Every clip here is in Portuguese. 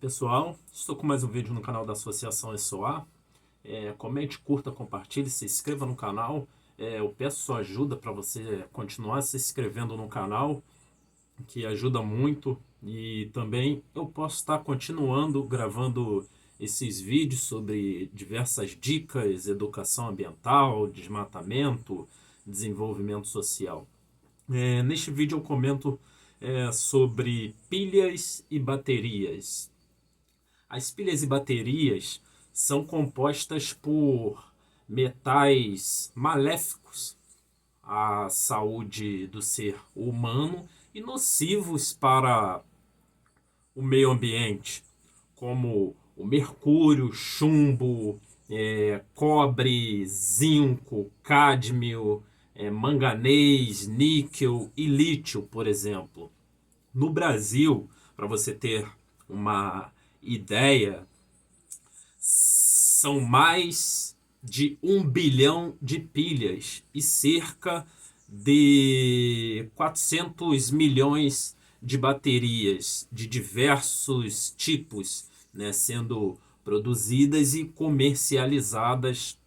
Pessoal, estou com mais um vídeo no canal da Associação SOA. Comente, curta, compartilhe, se inscreva no canal. Eu peço sua ajuda para você continuar se inscrevendo no canal, que ajuda muito. E também eu posso estar continuando gravando esses vídeos sobre diversas dicas, educação ambiental, desmatamento, desenvolvimento social. Neste vídeo eu comento sobre pilhas e baterias. As pilhas e baterias são compostas por metais maléficos à saúde do ser humano e nocivos para o meio ambiente, como o mercúrio, chumbo, cobre, zinco, cádmio, manganês, níquel e lítio, por exemplo. No Brasil, para você ter uma ideia, são mais de 1 bilhão de pilhas e cerca de 400 milhões de baterias de diversos tipos, né, sendo produzidas e comercializadas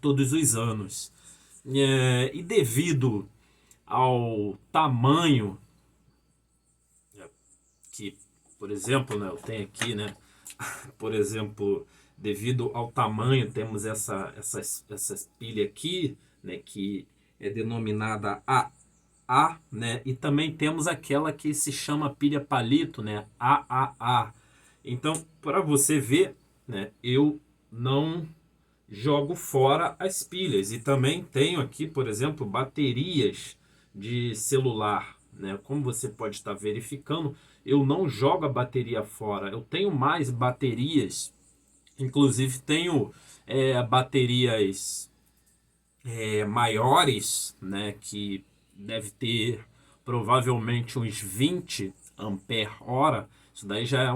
todos os anos. E devido ao tamanho que, por exemplo, né, eu tenho aqui, né, por exemplo, devido ao tamanho, temos essa pilha aqui, né, que é denominada AA, né, e também temos aquela que se chama pilha palito, né, AAA. Então, para você ver, né, eu não jogo fora as pilhas. E também tenho aqui, por exemplo, baterias de celular, né? Como você pode estar verificando, eu não jogo a bateria fora. Eu tenho mais baterias, inclusive tenho baterias maiores, né? Que deve ter provavelmente uns 20 ampere hora. Isso daí já é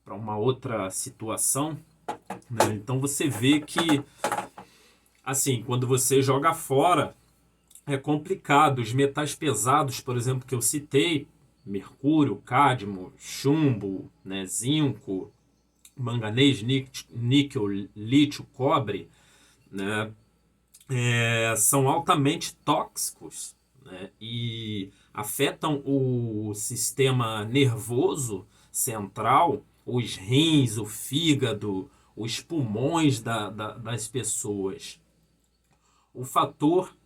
para uma outra situação, né? Então você vê que, assim, quando você joga fora, é complicado. Os metais pesados, por exemplo, que eu citei, mercúrio, cádmio, chumbo, né, zinco, manganês, níquel, lítio, cobre, né, são altamente tóxicos, né, e afetam o sistema nervoso central, os rins, o fígado, os pulmões das pessoas. O fator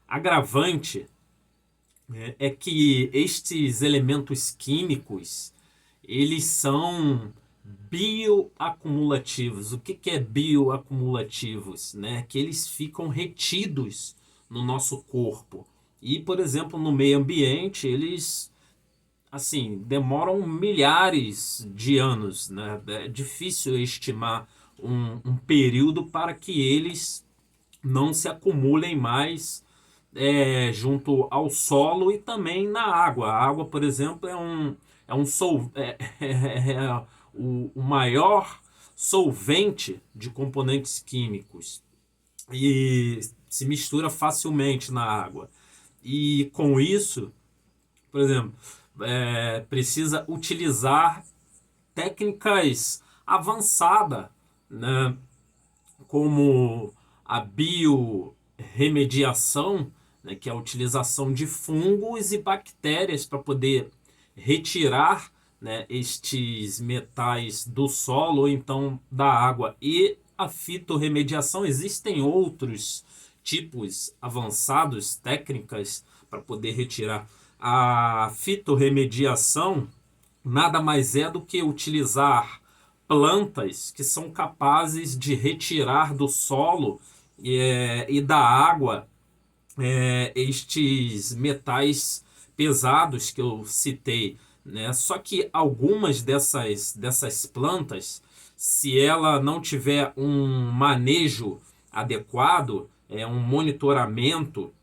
agravante é que estes elementos químicos, eles são bioacumulativos. O que é bioacumulativos? Né? Que eles ficam retidos no nosso corpo. E, por exemplo, no meio ambiente, eles, assim, demoram milhares de anos, né? É difícil estimar um período para que eles não se acumulem mais junto ao solo e também na água. A água, por exemplo, é o maior solvente de componentes químicos e se mistura facilmente na água. E com isso, por exemplo, precisa utilizar técnicas avançadas, né, como a biorremediação, né, que é a utilização de fungos e bactérias para poder retirar, né, estes metais do solo ou então da água. E a fitorremediação, existem outros tipos avançados, técnicas para poder retirar. A fitorremediação nada mais é do que utilizar plantas que são capazes de retirar do solo e da água estes metais pesados que eu citei, né? Só que algumas dessas plantas, se ela não tiver um manejo adequado, um monitoramento,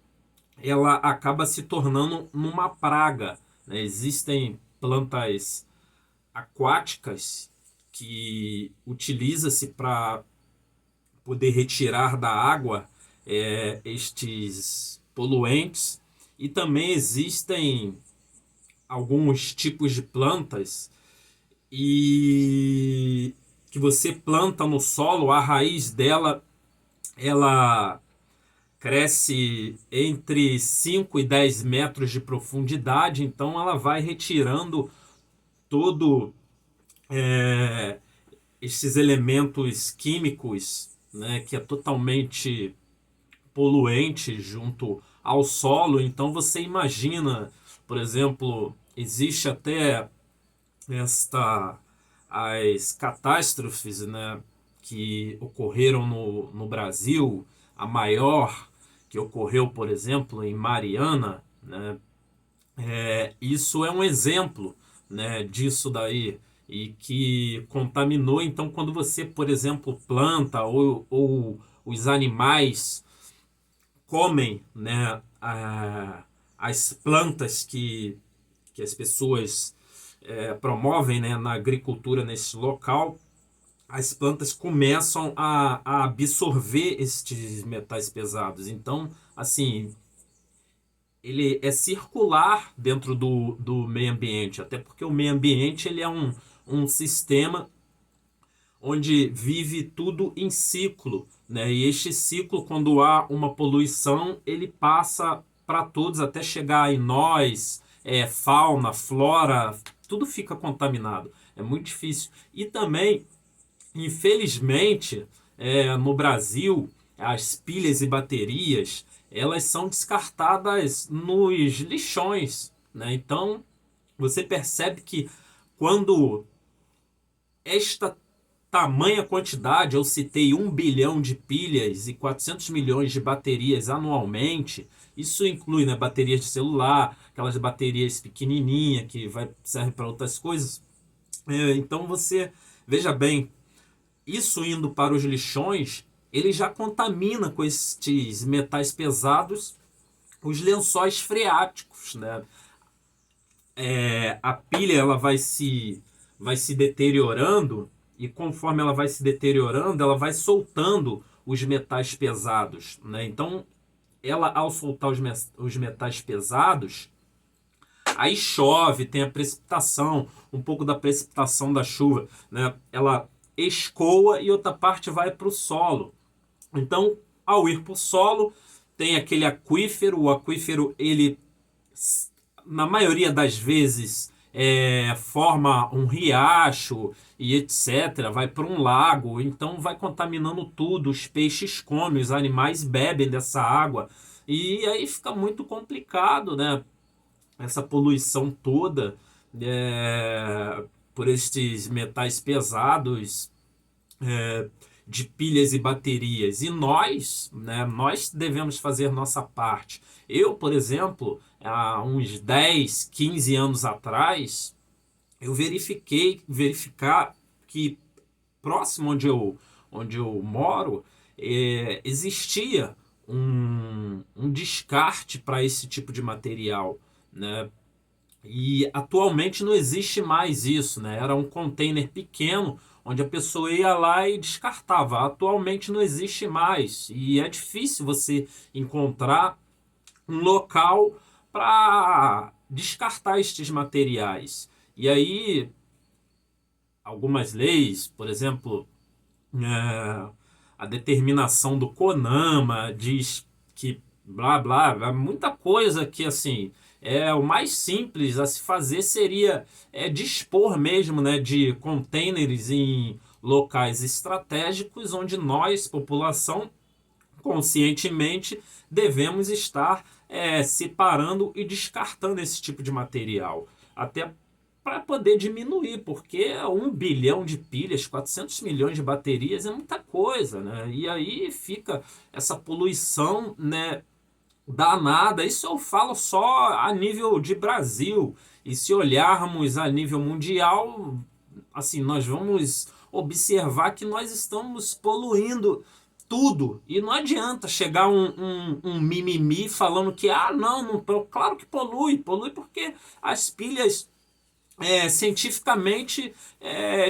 ela acaba se tornando uma praga, né? Existem plantas aquáticas que utiliza-se para poder retirar da água estes poluentes, e também existem alguns tipos de plantas e que você planta no solo, a raiz dela ela cresce entre 5 e 10 metros de profundidade, então ela vai retirando todo é, esses elementos químicos, né, que é totalmente poluente junto ao solo. Então você imagina, por exemplo, existe até esta as catástrofes, né, que ocorreram no Brasil, a maior que ocorreu, por exemplo, em Mariana, né, isso é um exemplo, né, disso daí e que contaminou. Então, quando você, por exemplo, planta ou os animais comem, né, as plantas que as pessoas promovem, né, na agricultura nesse local, as plantas começam a absorver estes metais pesados. Então, assim, ele é circular dentro do meio ambiente, até porque o meio ambiente ele é um sistema onde vive tudo em ciclo, né? E este ciclo, quando há uma poluição, ele passa para todos até chegar em nós, fauna, flora, tudo fica contaminado. É muito difícil. E também, infelizmente, no Brasil, as pilhas e baterias, elas são descartadas nos lixões, né? Então, você percebe que quando esta tamanha quantidade, eu citei 1 bilhão de pilhas e 400 milhões de baterias anualmente, isso inclui, né, baterias de celular, aquelas baterias pequenininhas que servem para outras coisas. Então você, veja bem, isso indo para os lixões, ele já contamina com estes metais pesados os lençóis freáticos, né? A pilha ela vai se deteriorando e conforme ela vai se deteriorando, ela vai soltando os metais pesados, né? Então, ela ao soltar os metais pesados, aí chove, tem a precipitação, um pouco da precipitação da chuva, né? Ela escoa e outra parte vai para o solo. Então, ao ir para o solo, tem aquele aquífero. O aquífero, ele, na maioria das vezes, forma um riacho e etc. Vai para um lago, então vai contaminando tudo. Os peixes comem, os animais bebem dessa água. E aí fica muito complicado, né? Essa poluição toda por estes metais pesados, de pilhas e baterias. E nós, né, nós devemos fazer nossa parte. Eu, por exemplo, há uns 10, 15 anos atrás, eu verificar que próximo onde eu moro, existia um descarte para esse tipo de material, né? E atualmente não existe mais isso, né? Era um container pequeno onde a pessoa ia lá e descartava. Atualmente não existe mais e é difícil você encontrar um local para descartar estes materiais. E aí algumas leis, por exemplo, a determinação do CONAMA diz que blá blá, muita coisa que assim o mais simples a se fazer seria dispor mesmo, né, de containers em locais estratégicos onde nós, população, conscientemente devemos estar separando e descartando esse tipo de material. Até para poder diminuir, porque 1 bilhão de pilhas, 400 milhões de baterias é muita coisa, né? E aí fica essa poluição, né, danada. Isso eu falo só a nível de Brasil. E se olharmos a nível mundial, assim, nós vamos observar que nós estamos poluindo tudo. E não adianta chegar um mimimi falando que, não, não, claro que polui porque as pilhas cientificamente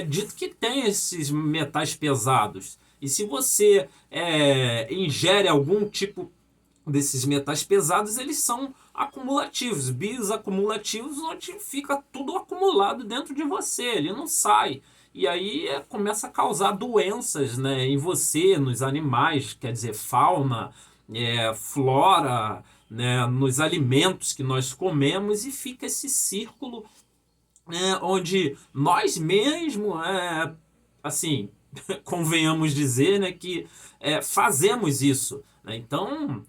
dito que tem esses metais pesados. E se você ingere algum tipo desses metais pesados, eles são acumulativos, bioacumulativos, onde fica tudo acumulado dentro de você, ele não sai. E aí começa a causar doenças, né, em você, nos animais, quer dizer, fauna, flora, né, nos alimentos que nós comemos, e fica esse círculo, onde nós mesmos, assim, convenhamos dizer, né, que fazemos isso, né? Então,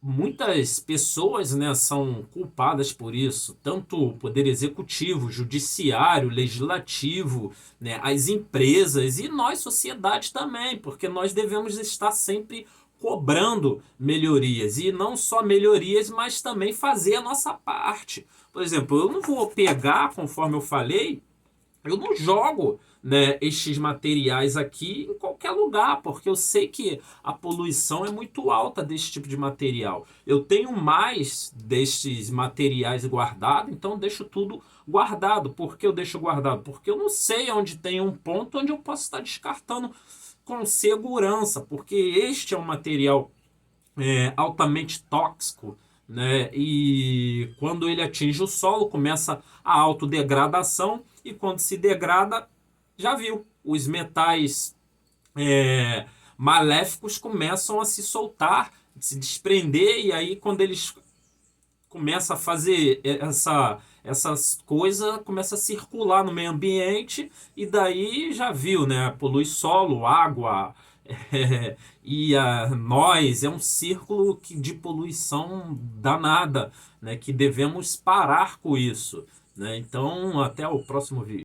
muitas pessoas, né, são culpadas por isso, tanto o poder executivo, judiciário, legislativo, né, as empresas e nós, sociedade também, porque nós devemos estar sempre cobrando melhorias, e não só melhorias, mas também fazer a nossa parte. Por exemplo, eu não vou pegar, conforme eu falei, eu não jogo, né, estes materiais aqui em qualquer lugar, porque eu sei que a poluição é muito alta desse tipo de material. Eu tenho mais destes materiais guardado, então eu deixo tudo guardado. Por que eu deixo guardado? Porque eu não sei onde tem um ponto onde eu posso estar descartando com segurança, porque este é um material altamente tóxico, né? E quando ele atinge o solo, começa a autodegradação, e quando se degrada, já viu, os metais maléficos começam a se soltar, se desprender, e aí quando eles começam a fazer essas coisas, começa a circular no meio ambiente, e daí já viu, né? Polui solo, água, e nós, é um círculo de poluição danada, né? Que devemos parar com isso, né? Então, até o próximo vídeo.